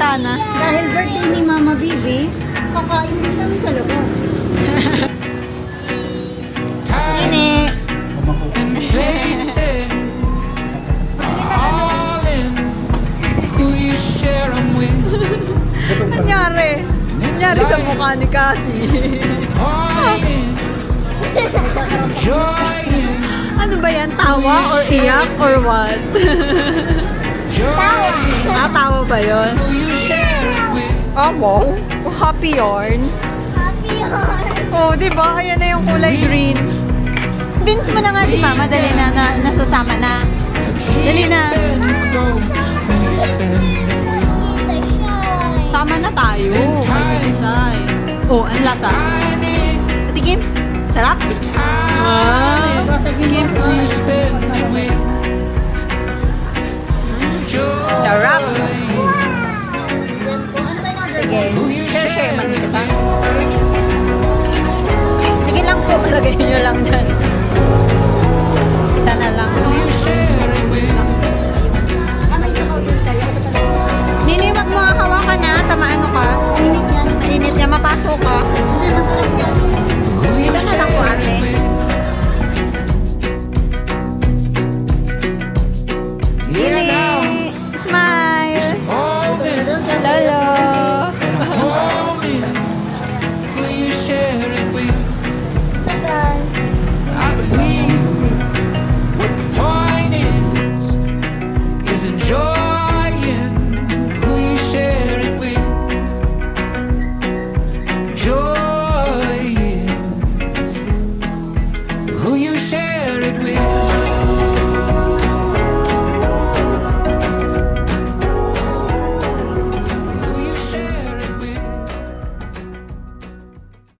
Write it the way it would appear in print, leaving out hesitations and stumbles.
bintana. Dahil birthday ni Mama Bibi, kakain din kami sa labas. Nini. And places all in who you share them with. Nangyari. Nangyari sa mukha ni Cassie. Pointing, enjoying, Ano ba yan? Tawa or iyak or what? enjoying Tatawa ba yun? who you share it with. Oh, wow. Happy yarn. Happy heart. Oh, di ba? Ayan na yung kulay green. Vince mo na nga si Mama. Dali na, nasasama na. Dali na. Sama na tayo. Shy. Oh, ang lasa. Patikim. Sarap. Ah. Basagin mo. Sarap. Yan po. Antay mo. Sige. Share man kita. Sige lang po. Lagay nyo lang dyan.